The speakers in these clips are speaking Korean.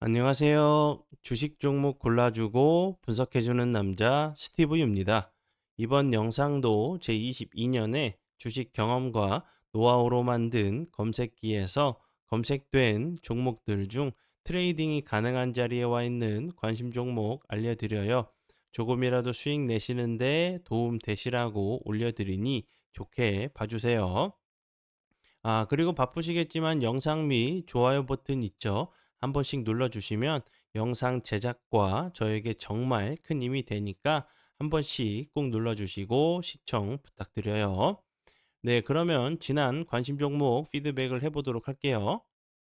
안녕하세요. 주식 종목 골라주고 분석해주는 남자 스티브입니다. 이번 영상도 제22년에 주식 경험과 노하우로 만든 검색기에서 검색된 종목들 중 트레이딩이 가능한 자리에 와 있는 관심 종목 알려드려요. 조금이라도 수익 내시는데 도움 되시라고 올려드리니 좋게 봐주세요. 그리고 바쁘시겠지만 영상 및 좋아요 버튼 있죠? 한 번씩 눌러주시면 영상 제작과 저에게 정말 큰 힘이 되니까 한 번씩 꼭 눌러주시고 시청 부탁드려요. 네, 그러면 지난 관심 종목 피드백을 해보도록 할게요.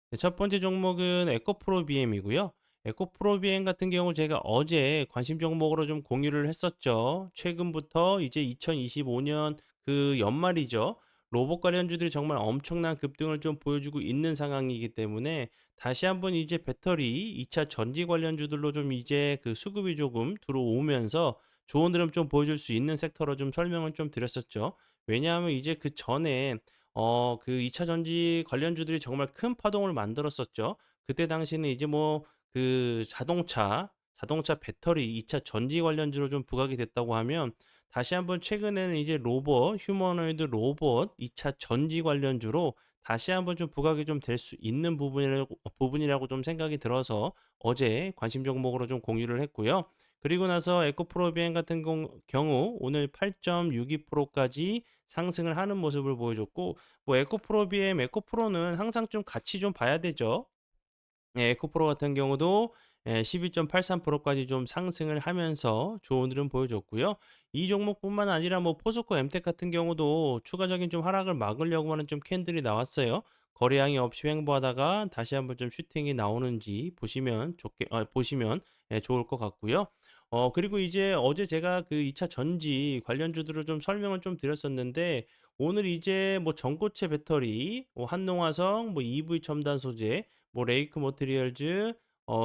네, 첫 번째 종목은 에코프로 BM이고요. 에코프로 BM 같은 경우 제가 어제 관심 종목으로 좀 공유를 했었죠. 최근부터 이제 2025년 그 연말이죠. 로봇 관련주들이 정말 엄청난 급등을 좀 보여주고 있는 상황이기 때문에 다시 한번 이제 배터리 2차 전지 관련주들로 좀 이제 그 수급이 조금 들어오면서 좋은 흐름 좀 보여줄 수 있는 섹터로 좀 설명을 좀 드렸었죠. 왜냐하면 이제 그 전에 그 2차 전지 관련주들이 정말 큰 파동을 만들었었죠. 그때 당시는 이제 뭐 그 자동차 배터리 2차 전지 관련주로 좀 부각이 됐다고 하면 다시 한번 최근에는 이제 휴머노이드 로봇 2차 전지 관련주로 다시 한번 좀 부각이 좀 될 수 있는 부분이라고 좀 생각이 들어서 어제 관심 종목으로 좀 공유를 했고요. 그리고 나서 에코프로비엔 같은 경우 오늘 8.62%까지 상승을 하는 모습을 보여줬고 뭐 에코프로 BM, 에코프로는 항상 좀 같이 좀 봐야 되죠. 예, 에코프로 같은 경우도 12.83%까지 좀 상승을 하면서 좋은 흐름 보여줬고요. 이 종목뿐만 아니라 뭐 포스코 엠텍 같은 경우도 추가적인 좀 하락을 막으려고 하는 좀 캔들이 나왔어요. 거래량이 없이 횡보하다가 다시 한번 좀 슈팅이 나오는지 보시면 좋을 것 같고요. 그리고 이제 어제 제가 그 2차 전지 관련주들을 좀 설명을 좀 드렸었는데 오늘 이제 뭐 전고체 배터리, 뭐 한농화성, 뭐 EV 첨단 소재, 뭐 레이크 머티리얼즈,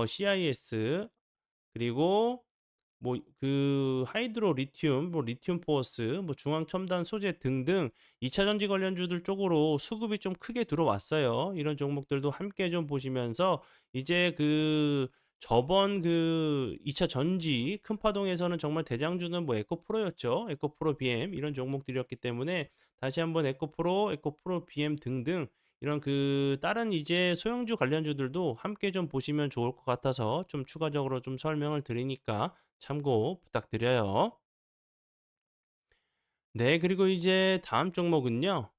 CIS, 그리고 뭐 그 하이드로 리튬, 뭐 리튬 포어스, 뭐 중앙 첨단 소재 등등 2차 전지 관련주들 쪽으로 수급이 좀 크게 들어왔어요. 이런 종목들도 함께 좀 보시면서 이제 그 저번 그 2차 전지 큰 파동에서는 정말 대장주는 뭐 에코프로였죠. 에코프로 BM 이런 종목들이었기 때문에 다시 한번 에코프로 BM 등등 이런 그 다른 이제 소형주 관련주들도 함께 좀 보시면 좋을 것 같아서 좀 추가적으로 좀 설명을 드리니까 참고 부탁드려요. 네, 그리고 이제 다음 종목은요.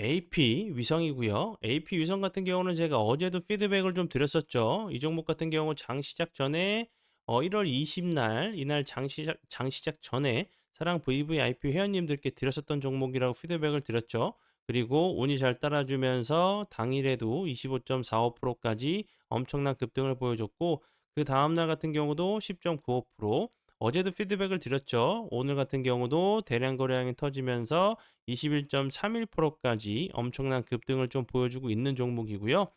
AP 위성이고요. AP 위성 같은 경우는 제가 어제도 피드백을 좀 드렸었죠. 이 종목 같은 경우 장 시작 전에 1월 20일 날 이날 장 시작 전에 사랑 VVIP 회원님들께 드렸었던 종목이라고 피드백을 드렸죠. 그리고 운이 잘 따라주면서 당일에도 25.45%까지 엄청난 급등을 보여줬고 그 다음 날 같은 경우도 10.95%, 어제도 피드백을 드렸죠. 오늘 같은 경우도 대량 거래량이 터지면서 21.31%까지 엄청난 급등을 좀 보여주고 있는 종목이고요.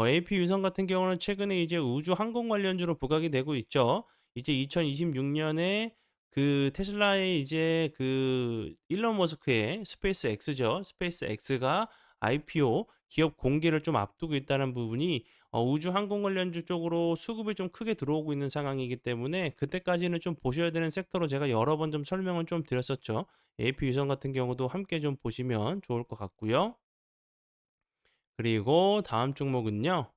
AP 위성 같은 경우는 최근에 이제 우주 항공 관련주로 부각이 되고 있죠. 이제 2026년에 그 테슬라의 이제 그 일론 머스크의 스페이스 X죠. 스페이스 X가 IPO 기업 공개를 좀 앞두고 있다는 부분이 우주 항공 관련주 쪽으로 수급이 좀 크게 들어오고 있는 상황이기 때문에 그때까지는 좀 보셔야 되는 섹터로 제가 여러 번 좀 설명을 좀 드렸었죠. AP 위성 같은 경우도 함께 좀 보시면 좋을 것 같고요. 그리고 다음 종목은요.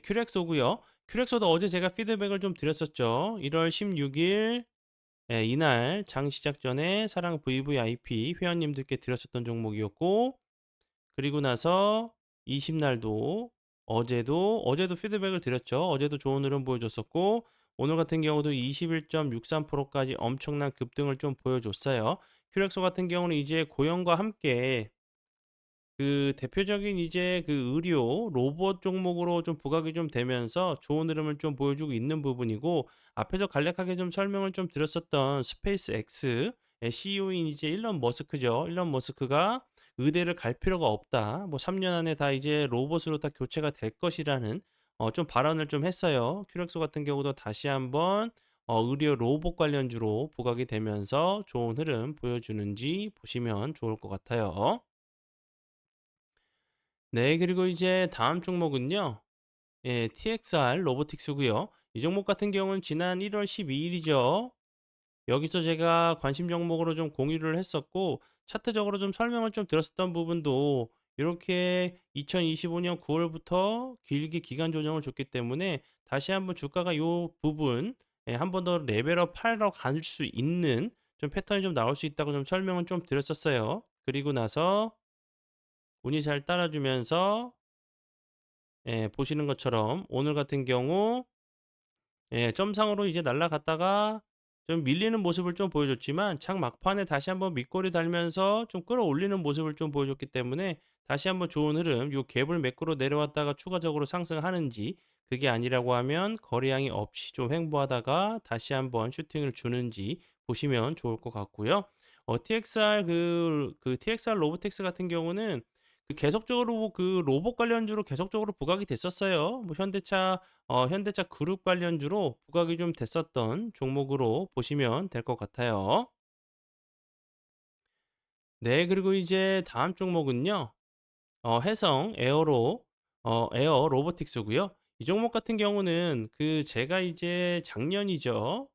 큐렉소고요. 큐렉소도 어제 제가 피드백을 좀 드렸었죠. 1월 16일 이날 장 시작 전에 사랑 VVIP 회원님들께 드렸었던 종목이었고 그리고 나서 20 날도 어제도 피드백을 드렸죠. 어제도 좋은 흐름 보여줬었고 오늘 같은 경우도 21.63%까지 엄청난 급등을 좀 보여줬어요. 큐렉소 같은 경우는 이제 고용과 함께 그 대표적인 이제 그 의료 로봇 종목으로 좀 부각이 좀 되면서 좋은 흐름을 좀 보여주고 있는 부분이고 앞에서 간략하게 좀 설명을 좀 드렸었던 스페이스 X의 CEO인 이제 일론 머스크죠. 일론 머스크가 "의대를 갈 필요가 없다. 뭐 3년 안에 다 이제 로봇으로 다 교체가 될 것이라는 좀 발언을 좀 했어요. 큐렉소 같은 경우도 다시 한번 의료 로봇 관련주로 부각이 되면서 좋은 흐름 보여주는지 보시면 좋을 것 같아요. 네, 그리고 이제 다음 종목은요. 예, TXR 로보틱스고요. 이 종목 같은 경우는 지난 1월 12일이죠. 여기서 제가 관심 종목으로 좀 공유를 했었고 차트적으로 좀 설명을 좀 드렸었던 부분도 이렇게 2025년 9월부터 길게 기간 조정을 줬기 때문에 다시 한번 주가가 요 부분 예, 한 번 더 레벨업 하러 갈 수 있는 좀 패턴이 좀 나올 수 있다고 좀 설명을 좀 드렸었어요. 그리고 나서 운이 잘 따라주면서 예, 보시는 것처럼 오늘 같은 경우 예, 점상으로 이제 날아갔다가 좀 밀리는 모습을 좀 보여줬지만 장 막판에 다시 한번 밑꼬리 달면서 좀 끌어올리는 모습을 좀 보여줬기 때문에 다시 한번 좋은 흐름, 요 갭을 매꾸로 내려왔다가 추가적으로 상승하는지 그게 아니라고 하면 거래량이 없이 좀 횡보하다가 다시 한번 슈팅을 주는지 보시면 좋을 것 같고요. TXR TXR 로보텍스 같은 경우는 그 계속적으로 그 로봇 관련주로 계속적으로 부각이 됐었어요. 뭐 현대차 그룹 관련주로 부각이 좀 됐었던 종목으로 보시면 될 것 같아요. 네, 그리고 이제 다음 종목은요. 해성 에어 로보틱스고요. 이 종목 같은 경우는 그 제가 이제 작년이죠.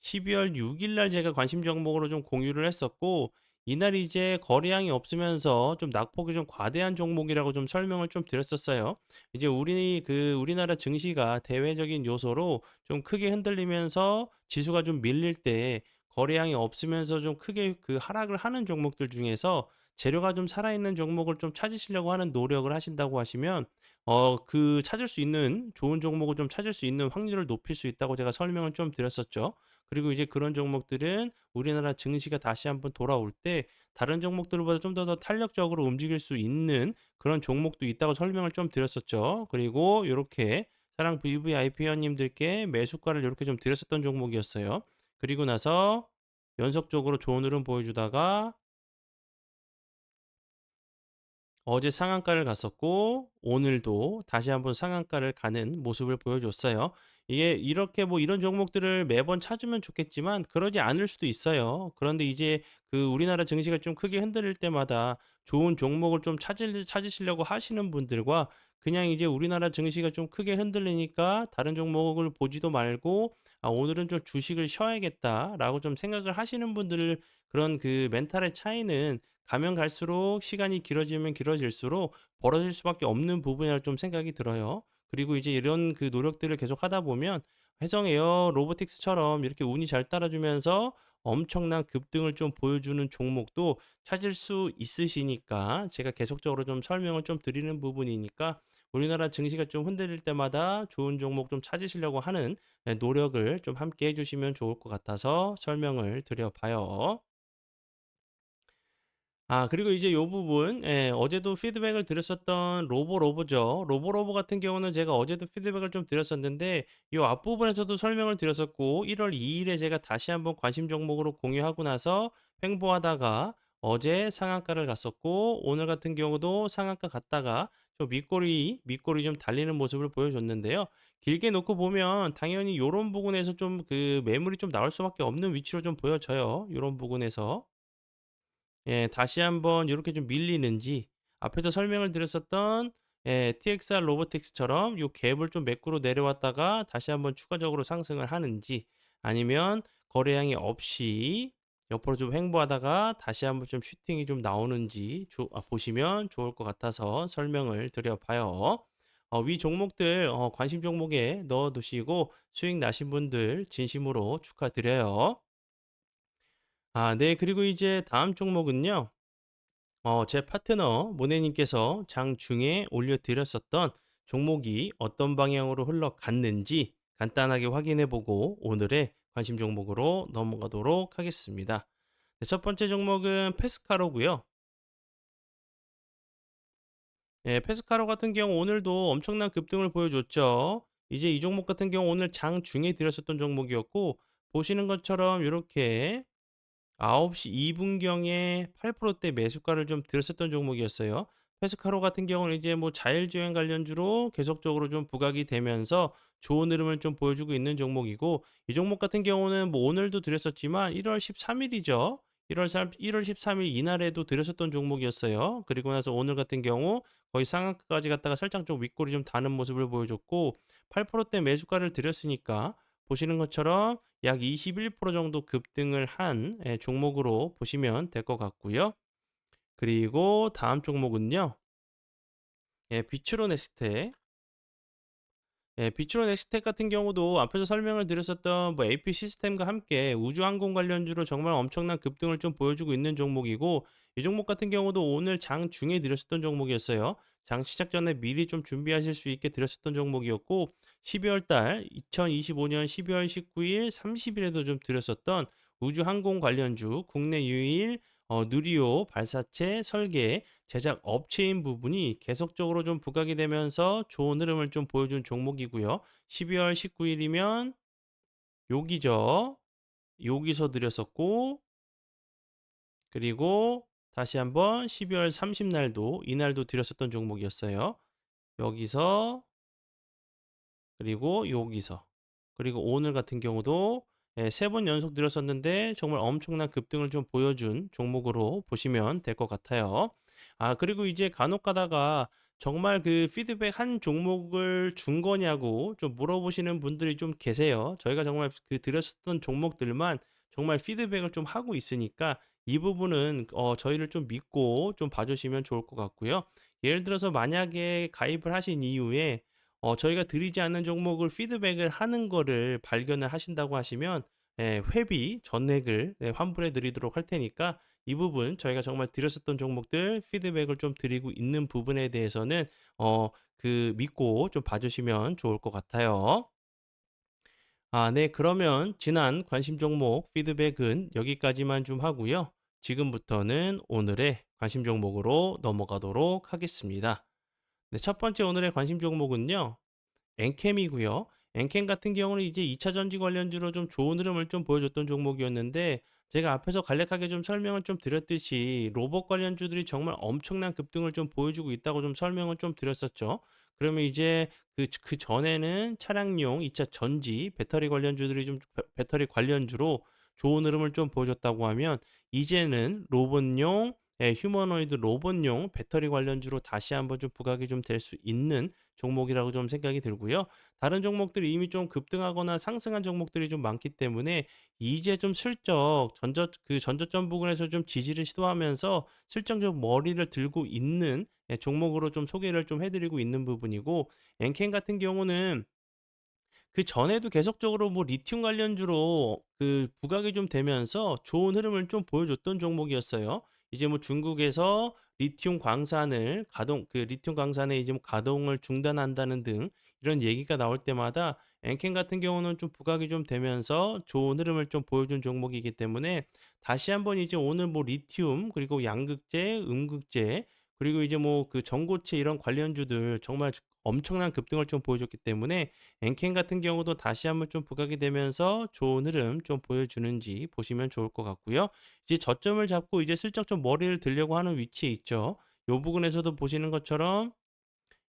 12월 6일 날 제가 관심 종목으로 좀 공유를 했었고 이날 이제 거래량이 없으면서 좀 낙폭이 좀 과대한 종목이라고 좀 설명을 좀 드렸었어요. 이제 우리나라 증시가 대외적인 요소로 좀 크게 흔들리면서 지수가 좀 밀릴 때 거래량이 없으면서 좀 크게 그 하락을 하는 종목들 중에서 재료가 좀 살아있는 종목을 좀 찾으시려고 하는 노력을 하신다고 하시면 그 찾을 수 있는 좋은 종목을 좀 찾을 수 있는 확률을 높일 수 있다고 제가 설명을 좀 드렸었죠. 그리고 이제 그런 종목들은 우리나라 증시가 다시 한번 돌아올 때 다른 종목들보다 좀 더 탄력적으로 움직일 수 있는 그런 종목도 있다고 설명을 좀 드렸었죠. 그리고 요렇게 사랑 VVIP 회원님들께 매수가를 요렇게 좀 드렸었던 종목이었어요. 그리고 나서 연속적으로 좋은 흐름 보여주다가 어제 상한가를 갔었고 오늘도 다시 한번 상한가를 가는 모습을 보여줬어요. 이게 이렇게 뭐 이런 종목들을 매번 찾으면 좋겠지만 그러지 않을 수도 있어요. 그런데 이제 그 우리나라 증시가 좀 크게 흔들릴 때마다 좋은 종목을 좀 찾으시려고 하시는 분들과 그냥 이제 우리나라 증시가 좀 크게 흔들리니까 다른 종목을 보지도 말고 오늘은 좀 주식을 쉬어야겠다라고 좀 생각을 하시는 분들 그런 그 멘탈의 차이는 가면 갈수록 시간이 길어지면 길어질수록 벌어질 수밖에 없는 부분이라 좀 생각이 들어요. 그리고 이제 이런 그 노력들을 계속 하다 보면 해성 에어 로보틱스처럼 이렇게 운이 잘 따라주면서 엄청난 급등을 좀 보여주는 종목도 찾을 수 있으시니까 제가 계속적으로 좀 설명을 좀 드리는 부분이니까 우리나라 증시가 좀 흔들릴 때마다 좋은 종목 좀 찾으시려고 하는 노력을 좀 함께 해주시면 좋을 것 같아서 설명을 드려봐요. 그리고 이제 요 부분 예 어제도 피드백을 드렸었던 로보로보죠. 로보로보 같은 경우는 제가 어제도 피드백을 좀 드렸었는데 요 앞부분에서도 설명을 드렸었고 1월 2 일에 제가 다시 한번 관심 종목으로 공유하고 나서 횡보하다가 어제 상한가를 갔었고 오늘 같은 경우도 상한가 갔다가 좀 밑꼬리 좀 달리는 모습을 보여줬는데요. 길게 놓고 보면 당연히 요런 부분에서 좀 그 매물이 좀 나올 수밖에 없는 위치로 좀 보여져요, 요런 부분에서. 예, 다시 한번 요렇게 좀 밀리는지 앞에서 설명을 드렸었던 TXR 로보틱스처럼 요 갭을 좀 매꾸로 내려왔다가 다시 한번 추가적으로 상승을 하는지 아니면 거래량이 없이 옆으로 좀 횡보하다가 다시 한번 좀 슈팅이 좀 나오는지 보시면 좋을 것 같아서 설명을 드려 봐요. 위 종목들 관심 종목에 넣어 두시고 수익 나신 분들 진심으로 축하드려요. 네. 그리고 이제 다음 종목은요. 제 파트너 모네님께서 장중에 올려드렸었던 종목이 어떤 방향으로 흘러갔는지 간단하게 확인해 보고 오늘의 관심 종목으로 넘어가도록 하겠습니다. 네, 첫 번째 종목은 페스카로고요. 예, 페스카로 같은 경우 오늘도 엄청난 급등을 보여줬죠. 이제 이 종목 같은 경우 오늘 장중에 드렸었던 종목이었고 보시는 것처럼 이렇게 9시 2 분경에 8%대 매수가를 좀 들었었던 종목이었어요. 페스카로 같은 경우는 이제 뭐 자율주행 관련주로 계속적으로 좀 부각이 되면서 좋은 흐름을 좀 보여주고 있는 종목이고 이 종목 같은 경우는 뭐 오늘도 드렸었지만 1월 13일이죠. 1월 13일 이날에도 드렸었던 종목이었어요. 그리고 나서 오늘 같은 경우 거의 상한가까지 갔다가 살짝 좀 윗골이 좀 다는 모습을 보여줬고 8%대 매수가를 드렸으니까 보시는 것처럼 약 21% 정도 급등을 한 종목으로 보시면 될 것 같고요. 그리고 다음 종목은요. 비추론 엑스텍. 비추론 엑스텍 같은 경우도 앞에서 설명을 드렸었던 뭐 AP 시스템과 함께 우주항공 관련주로 정말 엄청난 급등을 좀 보여주고 있는 종목이고 이 종목 같은 경우도 오늘 장 중에 드렸었던 종목이었어요. 장 시작 전에 미리 좀 준비하실 수 있게 드렸었던 종목이었고 12월 달 2025년 12월 19일, 30일에도 좀 드렸었던 우주항공 관련주 국내 유일 누리호 발사체 설계 제작 업체인 부분이 계속적으로 좀 부각이 되면서 좋은 흐름을 좀 보여준 종목이고요. 12월 19일이면 여기죠. 여기서 드렸었고 그리고 다시 한번 12월 30 날도 이날도 드렸었던 종목이었어요. 여기서 그리고 여기서 그리고 오늘 같은 경우도 3번 연속 드렸었는데 정말 엄청난 급등을 좀 보여준 종목으로 보시면 될 것 같아요. 그리고 이제 간혹 가다가 정말 그 피드백 한 종목을 준 거냐고 좀 물어보시는 분들이 좀 계세요. 저희가 정말 그 드렸었던 종목들만 정말 피드백을 좀 하고 있으니까 이 부분은 저희를 좀 믿고 좀 봐 주시면 좋을 것 같고요. 예를 들어서 만약에 가입을 하신 이후에 저희가 드리지 않는 종목을 피드백을 하는 거를 발견을 하신다고 하시면 회비 전액을 환불해 드리도록 할 테니까 이 부분 저희가 정말 드렸었던 종목들 피드백을 좀 드리고 있는 부분에 대해서는 믿고 좀 봐 주시면 좋을 것 같아요. 네. 그러면 지난 관심 종목 피드백은 여기까지만 좀 하고요. 지금부터는 오늘의 관심 종목으로 넘어가도록 하겠습니다. 네, 첫 번째 오늘의 관심 종목은요. 엔캠이고요. 엔캠 같은 경우는 이제 2차 전지 관련주로 좀 좋은 흐름을 좀 보여줬던 종목이었는데 제가 앞에서 간략하게 좀 설명을 좀 드렸듯이 로봇 관련주들이 정말 엄청난 급등을 좀 보여주고 있다고 좀 설명을 좀 드렸었죠. 그러면 이제 그 전에는 차량용 2차 전지 배터리 관련주들이 좀 배터리 관련주로 좋은 흐름을 좀 보여줬다고 하면 이제는 로봇용 휴머노이드 로봇용 배터리 관련주로 다시 한번 좀 부각이 좀 될 수 있는 종목이라고 좀 생각이 들고요. 다른 종목들이 이미 좀 급등하거나 상승한 종목들이 좀 많기 때문에 이제 좀 슬쩍 전저점 부근에서 좀 지지를 시도하면서 슬쩍 좀 머리를 들고 있는 종목으로 좀 소개를 좀 해 드리고 있는 부분이고 엔캔 같은 경우는 그전에도 계속적으로 뭐 리튬 관련주로 부각이 좀 되면서 좋은 흐름을 좀 보여줬던 종목이었어요. 이제 뭐 중국에서 리튬 광산의 이제 뭐 가동을 중단한다는 등 이런 얘기가 나올 때마다 엔캔 같은 경우는 좀 부각이 좀 되면서 좋은 흐름을 좀 보여준 종목이기 때문에 다시 한번 이제 오늘 뭐 리튬 그리고 양극재, 음극재 그리고 이제 뭐 전고체 이런 관련주들 정말 엄청난 급등을 좀 보여줬기 때문에 엔캔 같은 경우도 다시 한번 좀 부각이 되면서 좋은 흐름 좀 보여주는지 보시면 좋을 것 같고요. 이제 저점을 잡고 이제 슬쩍 좀 머리를 들려고 하는 위치에 있죠. 요 부분에서도 보시는 것처럼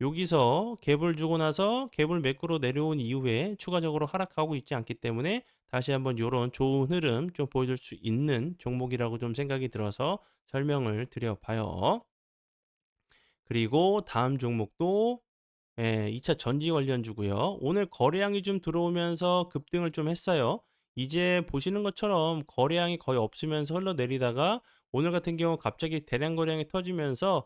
여기서 갭을 주고 나서 갭을 매꾸로 내려온 이후에 추가적으로 하락하고 있지 않기 때문에 다시 한번 요런 좋은 흐름 좀 보여줄 수 있는 종목이라고 좀 생각이 들어서 설명을 드려봐요. 그리고 다음 종목도 2차 전지 관련주고요. 오늘 거래량이 좀 들어오면서 급등을 좀 했어요. 이제 보시는 것처럼 거래량이 거의 없으면서 흘러내리다가 오늘 같은 경우 갑자기 대량 거래량이 터지면서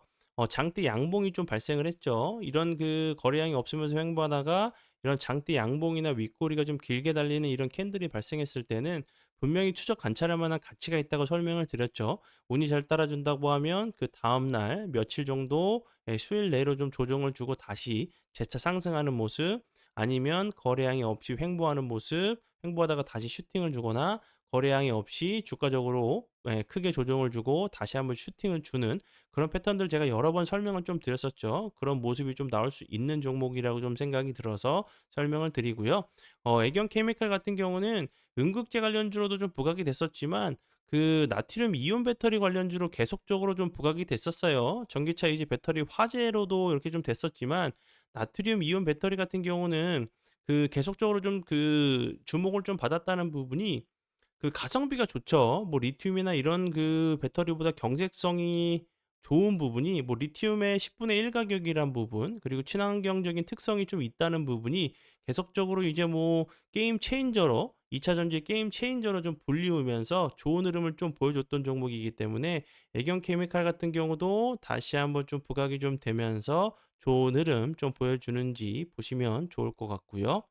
장대 양봉이 좀 발생을 했죠. 이런 거래량이 없으면서 횡보하다가 이런 장대 양봉이나 윗꼬리가 좀 길게 달리는 이런 캔들이 발생했을 때는 분명히 추적 관찰할 만한 가치가 있다고 설명을 드렸죠. 운이 잘 따라준다고 하면 그다음 날 며칠 정도 수일 내로 좀 조정을 주고 다시 재차 상승하는 모습 아니면 거래량이 없이 횡보하는 모습, 횡보하다가 다시 슈팅을 주거나 거래량이 없이 주가적으로 크게 조정을 주고 다시 한번 슈팅을 주는 그런 패턴들 제가 여러 번 설명을 좀 드렸었죠. 그런 모습이 좀 나올 수 있는 종목이라고 좀 생각이 들어서 설명을 드리고요. 애경 케미칼 같은 경우는 음극재 관련주로도 좀 부각이 됐었지만 나트륨 이온 배터리 관련주로 계속적으로 좀 부각이 됐었어요. 전기차 이제 배터리 화재로도 이렇게 좀 됐었지만 나트륨 이온 배터리 같은 경우는 계속적으로 좀 주목을 좀 받았다는 부분이 그 가성비가 좋죠. 뭐 리튬이나 이런 그 배터리보다 경제성이 좋은 부분이 뭐 리튬의 10분의 1 가격이란 부분, 그리고 친환경적인 특성이 좀 있다는 부분이 계속적으로 이제 뭐 게임 체인저로 2차 전지 게임 체인저로 좀 불리우면서 좋은 흐름을 좀 보여줬던 종목이기 때문에 애경 케미칼 같은 경우도 다시 한번 좀 부각이 좀 되면서 좋은 흐름 좀 보여주는지 보시면 좋을 것 같고요.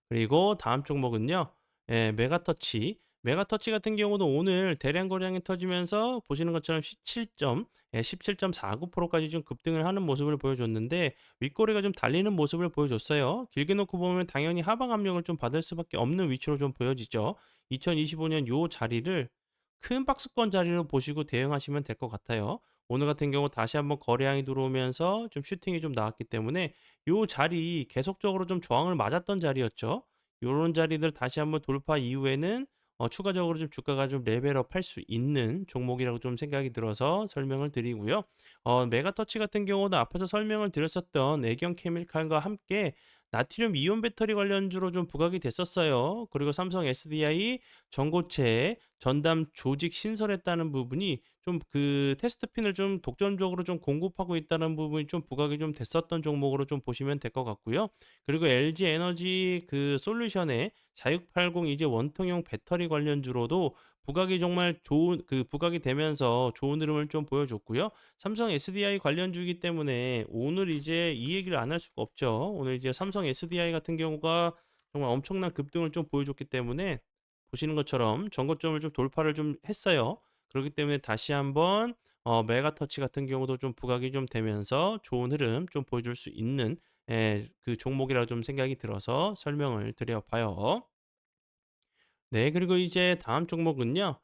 그리고 다음 종목은요. 메가터치. 메가터치 같은 경우도 오늘 대량 거래량이 터지면서 보시는 것처럼 17.49%까지 좀 급등을 하는 모습을 보여줬는데 윗꼬리가 좀 달리는 모습을 보여줬어요. 길게 놓고 보면 당연히 하방 압력을 좀 받을 수밖에 없는 위치로 좀 보여지죠. 2025년 요 자리를 큰 박스권 자리로 보시고 대응하시면 될 것 같아요. 오늘 같은 경우 다시 한번 거래량이 들어오면서 좀 슈팅이 좀 나왔기 때문에 요 자리 계속적으로 좀 저항을 맞았던 자리였죠. 요런 자리들 다시 한번 돌파 이후에는 추가적으로 좀 주가가 좀 레벨업 할 수 있는 종목이라고 좀 생각이 들어서 설명을 드리고요. 메가터치 같은 경우도 앞에서 설명을 드렸었던 애경 케미칼과 함께 나트륨 이온 배터리 관련주로 좀 부각이 됐었어요. 그리고 삼성 SDI 전고체 전담 조직 신설했다는 부분이 좀 그 테스트 핀을 좀 독점적으로 좀 공급하고 있다는 부분이 좀 부각이 좀 됐었던 종목으로 좀 보시면 될 것 같고요. 그리고 LG 에너지 그 솔루션의 4680 이제 원통형 배터리 관련주로도 부각이 정말 좋은 그 부각이 되면서 좋은 흐름을 좀 보여줬고요. 삼성 SDI 관련주이기 때문에 오늘 이제 이 얘기를 안 할 수가 없죠. 오늘 이제 삼성 SDI 같은 경우가 정말 엄청난 급등을 좀 보여줬기 때문에 보시는 것처럼 전고점을 좀 돌파를 좀 했어요. 그렇기 때문에 다시 한번 메가터치 같은 경우도 좀 부각이 좀 되면서 좋은 흐름 좀 보여줄 수 있는 그 종목이라 좀 생각이 들어서 설명을 드려 봐요. 네. 그리고 이제 다음 종목은요.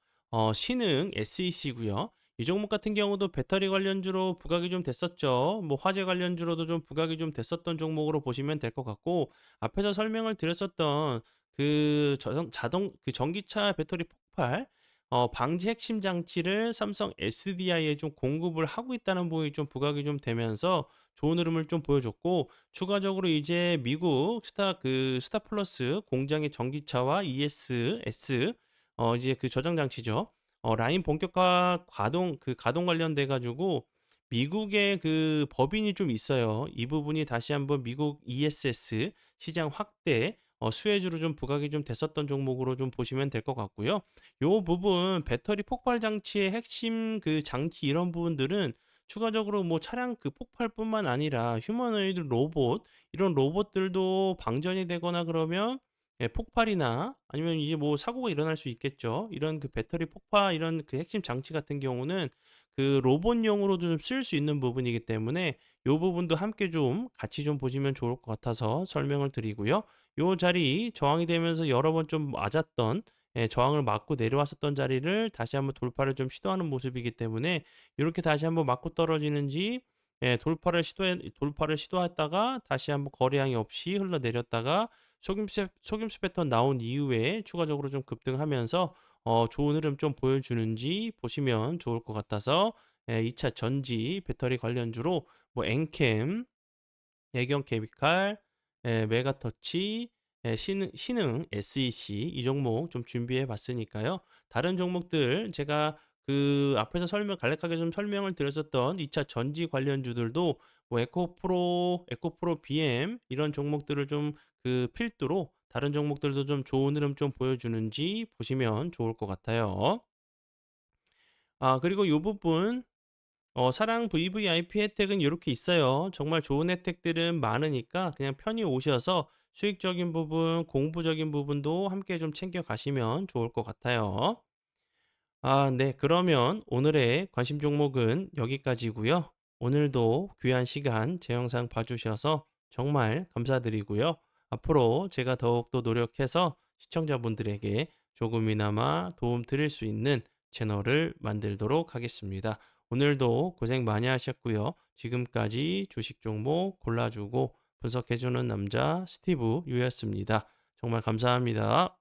신흥 SEC고요. 이 종목 같은 경우도 배터리 관련주로 부각이 좀 됐었죠. 뭐 화재 관련주로도 좀 부각이 좀 됐었던 종목으로 보시면 될 것 같고 앞에서 설명을 드렸었던 그 자동 그 전기차 배터리 폭발 방지 핵심 장치를 삼성 SDI에 좀 공급을 하고 있다는 부분이 좀 부각이 좀 되면서 좋은 흐름을 좀 보여줬고 추가적으로 이제 미국 스타플러스 공장의 전기차와 ESS 이제 그 저장 장치죠. 라인 본격화 가동 관련돼 가지고 미국의 그 법인이 좀 있어요. 이 부분이 다시 한번 미국 ESS 시장 확대 수혜주로 좀 부각이 좀 됐었던 종목으로 좀 보시면 될 것 같고요. 요 부분 배터리 폭발 장치의 핵심 그 장치 이런 부분들은 추가적으로 뭐 차량 그 폭발뿐만 아니라 휴머노이드 로봇 이런 로봇들도 방전이 되거나 그러면 폭발이나 아니면 이제 뭐 사고가 일어날 수 있겠죠. 이런 그 배터리 폭발 이런 그 핵심 장치 같은 경우는 그 로봇용으로도 좀 쓸 수 있는 부분이기 때문에 요 부분도 함께 좀 같이 좀 보시면 좋을 것 같아서 설명을 드리고요. 요 자리 저항이 되면서 여러 번 좀 맞았던 저항을 맞고 내려왔었던 자리를 다시 한번 돌파를 좀 시도하는 모습이기 때문에 요렇게 다시 한번 맞고 떨어지는지 돌파를 시도했다가 다시 한번 거래량이 없이 흘러내렸다가 속임수 패턴 나온 이후에 추가적으로 좀 급등하면서 좋은 흐름 좀 보여주는지 보시면 좋을 것 같아서 2차 전지 배터리 관련주로 뭐 엔캠 애경 케미칼, 메가터치, 신흥 SEC 이 종목 좀 준비해 봤으니까요. 다른 종목들 제가 그 앞에서 간략하게 좀 설명을 드렸었던 2차 전지 관련주들도 뭐 에코프로 BM 이런 종목들을 좀 그 필두로 다른 종목들도 좀 좋은 흐름 좀 보여주는지 보시면 좋을 것 같아요. 그리고 요 부분 사랑 VVIP 혜택은 요렇게 있어요. 정말 좋은 혜택들은 많으니까 그냥 편히 오셔서 수익적인 부분, 공부적인 부분도 함께 좀 챙겨 가시면 좋을 것 같아요. 네. 그러면 오늘의 관심 종목은 여기까지고요. 오늘도 귀한 시간 제 영상 봐주셔서 정말 감사드리고요. 앞으로 제가 더욱더 노력해서 시청자분들에게 조금이나마 도움 드릴 수 있는 채널을 만들도록 하겠습니다. 오늘도 고생 많이 하셨고요. 지금까지 주식 종목 골라주고 분석해주는 남자 스티브 유였습니다. 정말 감사합니다.